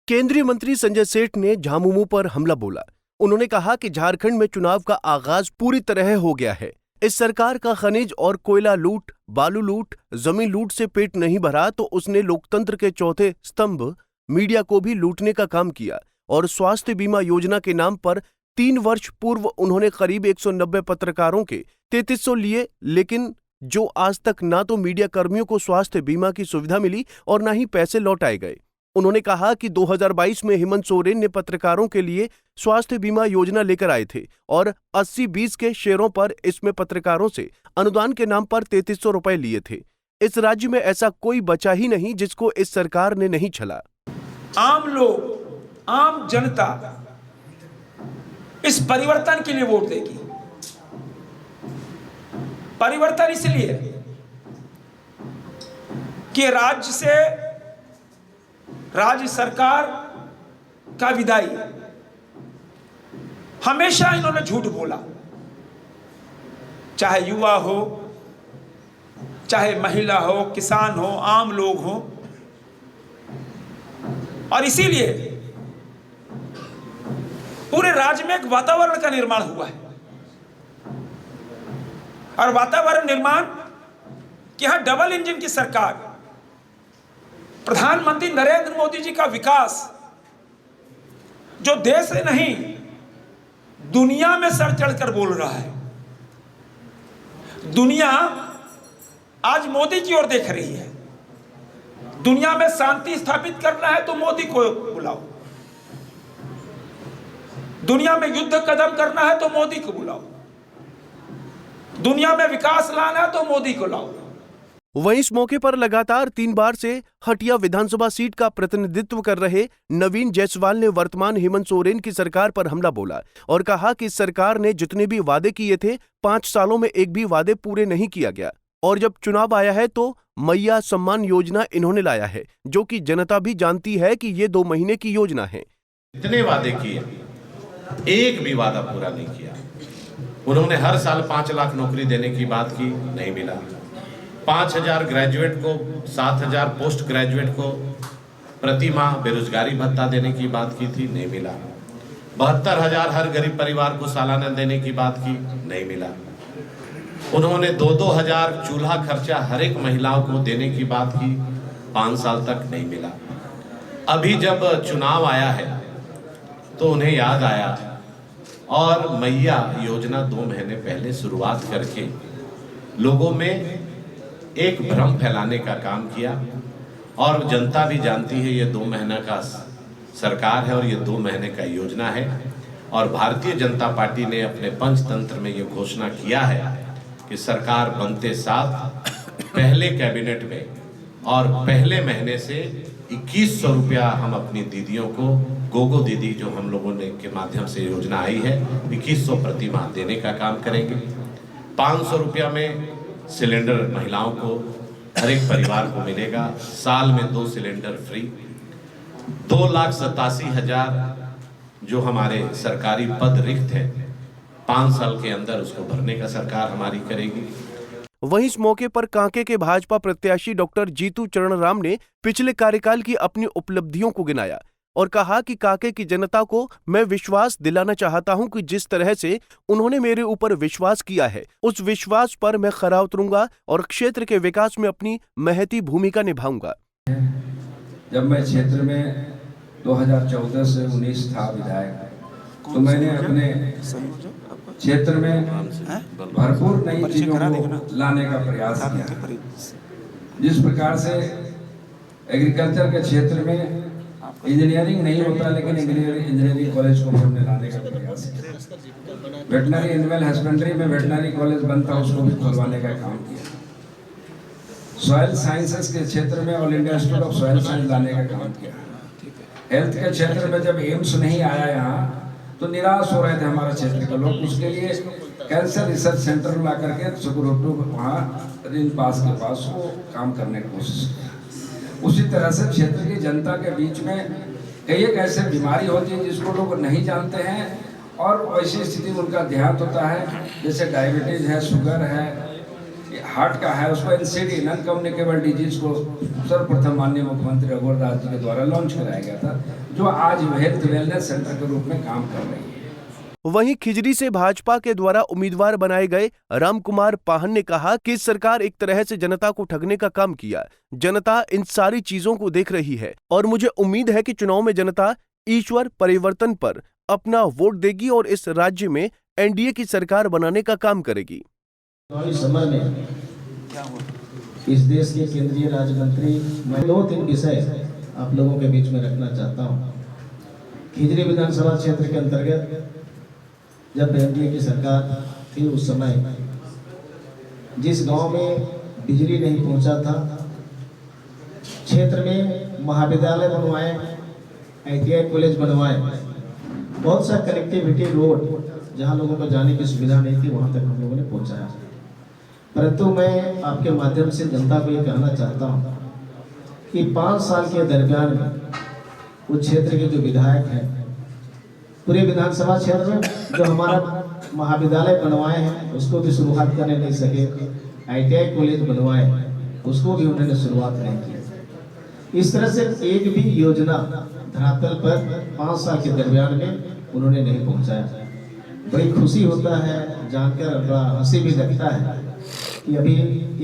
केंद्रीय मंत्री संजय सेठ ने झामुमो पर हमला बोला। उन्होंने कहा कि झारखंड में चुनाव का आगाज पूरी तरह हो गया है। इस सरकार का खनिज और कोयला लूट, बालू लूट, जमीन लूट से पेट नहीं भरा तो उसने लोकतंत्र के चौथे स्तंभ मीडिया को भी लूटने का काम किया। और स्वास्थ्य बीमा योजना के नाम पर 3 वर्ष पूर्व उन्होंने करीब 190 पत्रकारों के 3300 लिए, लेकिन जो आज तक ना तो मीडिया कर्मियों को स्वास्थ्य बीमा की सुविधा मिली और ना ही पैसे लौटाए गए। उन्होंने कहा कि 2022 में हेमंत सोरेन ने पत्रकारों के लिए स्वास्थ्य बीमा योजना लेकर आए थे और 80-20 के शेयरों पर इसमें पत्रकारों से अनुदान के नाम पर 3300 रुपए लिए थे। इस राज्य में ऐसा कोई बचा ही नहीं जिसको इस सरकार ने नहीं छला। आम लोग, आम जनता इस परिवर्तन के लिए वोट देगी। परिवर्तन इसलिए कि राज्य सरकार का विदाई, हमेशा इन्होंने झूठ बोला, चाहे युवा हो, चाहे महिला हो, किसान हो, आम लोग हो। और इसीलिए पूरे राज्य में एक वातावरण का निर्माण हुआ है। और वातावरण निर्माण कि यहां डबल इंजन की सरकार, प्रधानमंत्री नरेंद्र मोदी जी का विकास जो देश से नहीं दुनिया में सर चढ़कर बोल रहा है। दुनिया आज मोदी की ओर देख रही है। दुनिया में शांति स्थापित करना है तो मोदी को बुलाओ, दुनिया में युद्ध कदम करना है तो मोदी को बुलाओ, दुनिया में विकास लाना है तो मोदी को लाओ। वहीं इस मौके पर लगातार 3 बार से हटिया विधानसभा सीट का प्रतिनिधित्व कर रहे नवीन जायसवाल ने वर्तमान हेमंत सोरेन की सरकार पर हमला बोला और कहा कि इस सरकार ने जितने भी वादे किए थे 5 सालों में एक भी वादे पूरे नहीं किया गया। और जब चुनाव आया है तो मैया सम्मान योजना इन्होंने लाया है, जो कि जनता भी जानती है कि ये 2 महीने की योजना है। इतने वादे किए, एक भी वादा पूरा नहीं किया। उन्होंने हर साल 5 लाख नौकरी देने की बात की, नहीं मिला। 5000 ग्रेजुएट को, 7000 पोस्ट ग्रेजुएट को प्रति माह बेरोजगारी भत्ता देने की बात की थी, नहीं मिला। 72,000 हर गरीब परिवार को सालाना देने की बात की, नहीं मिला। उन्होंने 2-2 हजार चूल्हा खर्चा हर एक महिलाओं को देने की बात की, 5 साल तक नहीं मिला। अभी जब चुनाव आया है तो उन्हें याद आया और मैया योजना 2 महीने पहले शुरुआत करके लोगों में एक भ्रम फैलाने का काम किया। और जनता भी जानती है ये 2 महीना का सरकार है और ये 2 महीने का योजना है। और भारतीय जनता पार्टी ने अपने पंचतंत्र में ये घोषणा किया है कि सरकार बनते साथ पहले कैबिनेट में और पहले महीने से 2100 रुपया हम अपनी दीदियों को, गोगो दीदी जो हम लोगों ने के माध्यम से योजना आई है, 2100 प्रति माह देने का काम करेंगे। 500 रुपया में सिलेंडर महिलाओं को, हर एक परिवार को मिलेगा। साल में 2 सिलेंडर फ्री। 2,87,000 जो हमारे सरकारी पद रिक्त है, 5 साल के अंदर उसको भरने का सरकार हमारी करेगी। वहीं इस मौके पर कांके के भाजपा प्रत्याशी डॉक्टर जीतू चरण राम ने पिछले कार्यकाल की अपनी उपलब्धियों को गिनाया और कहा कि कांके की जनता को मैं विश्वास दिलाना चाहता हूं कि जिस तरह से उन्होंने मेरे ऊपर विश्वास किया है, उस विश्वास पर मैं खरा उतरूंगा और क्षेत्र के विकास में अपनी महती भूमिका निभाऊंगा। जब मैं क्षेत्र में 2014 से 19 था विधायक, तो मैंने अपने क्षेत्र में भरपूर नई चीजों को लाने का प्रयास किया। जिस प्रकार से एग्रीकल्चर के क्षेत्र में इंजीनियरिंग नहीं होता, लेकिन इंजीनियरिंग कॉलेज को हमने लाने का प्रयास किया। वेटनरी एनिमल हस्बेंड्री में वेटनरी कॉलेज बनता, उसको भी खुलवाने का काम किया। सॉइल साइंसेस के क्षेत्र में all India institute of soil science लाने का काम किया। हेल्थ के क्षेत्र में जब एम्स नहीं आया यहाँ तो निराश हो रहे थे हमारे क्षेत्र के लोग। उसके लिए कैंसर रिसर्च सेंटर ला करके सुकुरुटू वहाँ रिंग पास के पास वो काम करने की कोशिश किया। उसी तरह से क्षेत्र की जनता के बीच में कई एक ऐसे बीमारी होती है जिसको लोग नहीं जानते हैं और वैसी स्थिति में उनका ध्यान होता है, जैसे डायबिटीज है, शुगर है, हार्ट का है, उसको एनसीडी नॉन कम्युनिकेबल डिजीज को सर्वप्रथम माननीय मुख्यमंत्री रघुवर दास जी के द्वारा लॉन्च कराया गया था। जो आज हेल्थ वेलनेस सेंटर के रूप में काम कर रही है। वहीं खिजरी से भाजपा के द्वारा उम्मीदवार बनाए गए रामकुमार पाहन ने कहा कि सरकार एक तरह से जनता को ठगने का काम किया। जनता इन सारी चीजों को देख रही है और मुझे उम्मीद है कि चुनाव में जनता ईश्वर परिवर्तन पर अपना वोट देगी और इस राज्य में एनडीए की सरकार बनाने का काम करेगी। समय में इस देश के केंद्रीय राज्य मंत्री, मैं 2-3 विषय आप लोगों के बीच में रखना चाहता हूँ। खिजरी विधानसभा क्षेत्र के अंतर्गत जब एनडीए की सरकार थी, उस समय जिस गांव में बिजली नहीं पहुंचा था, क्षेत्र में महाविद्यालय बनवाए, ITI कॉलेज बनवाए, बहुत सा कनेक्टिविटी रोड जहां लोगों को जाने की सुविधा नहीं थी, वहां तक हम लोगों ने पहुंचाया। परंतु मैं आपके माध्यम से जनता को ये कहना चाहता हूं कि 5 साल के दरमियान में उस क्षेत्र के जो विधायक हैं, पूरे विधानसभा क्षेत्र में जो हमारा महाविद्यालय बनवाए हैं उसको भी शुरुआत करने नहीं सके, ITI कॉलेज बनवाए उसको भी उन्होंने शुरुआत नहीं की। इस तरह से एक भी योजना धरातल पर 5 साल के दरमियान में उन्होंने नहीं पहुंचाया। बड़ी खुशी होता है जानकर, बड़ा हंसी भी लगता है कि अभी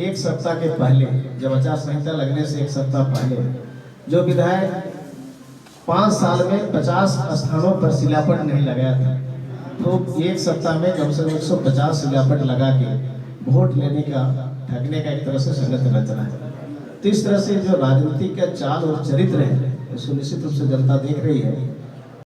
1 सप्ताह के पहले, जब आचार संहिता लगने से 1 सप्ताह पहले, जो विधायक 5 साल में 50 स्थानों पर शिलापट नहीं लगाया था, तो 1 सप्ताह में कम से कम 150 शिलापट लगा के वोट लेने का, ठगने का एक तरह से संगत रचना है। तो इस तरह से जो राजनीति का चाल और चरित्र है, उसको निश्चित रूप से जनता देख रही है।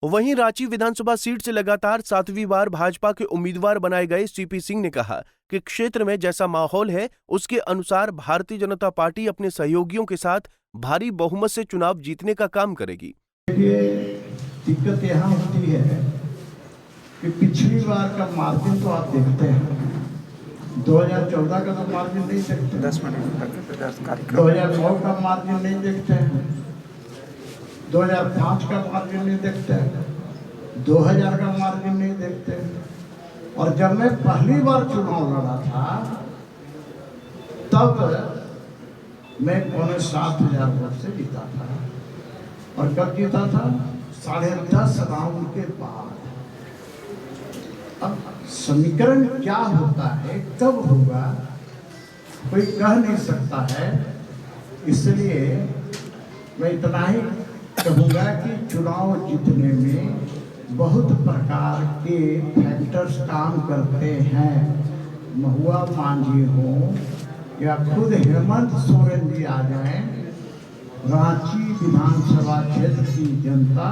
वहीं रांची विधानसभा सीट से लगातार 7वीं बार भाजपा के उम्मीदवार बनाए गए सीपी सिंह ने कहा कि क्षेत्र में जैसा माहौल है उसके अनुसार भारतीय जनता पार्टी अपने सहयोगियों के साथ भारी बहुमत से चुनाव जीतने का काम करेगी। ये दिक्कत यहाँ होती है कि पिछली बार का मार्जिन तो आप देखते हैं, 2014 का तो मार्जिन नहीं देखते, 2009 का मार्जिन नहीं देखते हैं, 2005 का मार्जिन नहीं देखते हैं, 2000 का मार्जिन नहीं देखते हैं। और जब मैं पहली बार चुनाव लड़ा था तब मैं 7,500 वोट से जीता था। और कब जीता था? 10.5 राउंड के बाद। अब समीकरण क्या होता है, कब होगा, कोई कह नहीं सकता है। इसलिए मैं इतना ही कहूँगा कि चुनाव जीतने में बहुत प्रकार के फैक्टर्स काम करते हैं। महुआ मांझी हो या खुद हेमंत सोरेन जी आ जाएं, रांची विधानसभा क्षेत्र की जनता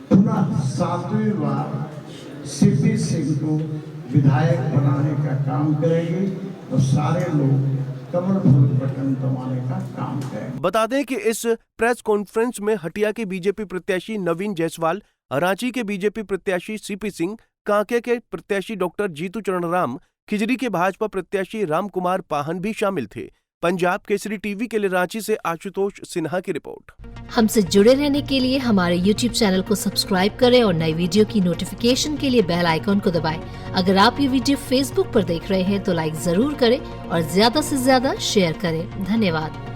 पुनः 7वीं बार सीपी सिंह को विधायक बनाने का काम करेगी और सारे लोग कमल फूल बटन दबाने का काम करेंगे। बता दें कि इस प्रेस कॉन्फ्रेंस में हटिया के बीजेपी प्रत्याशी नवीन जायसवाल, रांची के बीजेपी प्रत्याशी सीपी सिंह, कांके के प्रत्याशी डॉक्टर जीतू चरण राम, खिजरी के भाजपा प्रत्याशी रामकुमार पाहन भी शामिल थे। पंजाब केसरी टीवी के लिए रांची से आशुतोष सिन्हा की रिपोर्ट। हमसे जुड़े रहने के लिए हमारे YouTube चैनल को सब्सक्राइब करें और नई वीडियो की नोटिफिकेशन के लिए बेल आइकॉन को दबाएं। अगर आप ये वीडियो Facebook पर देख रहे हैं तो लाइक जरूर करें और ज्यादा से ज्यादा शेयर करें। धन्यवाद।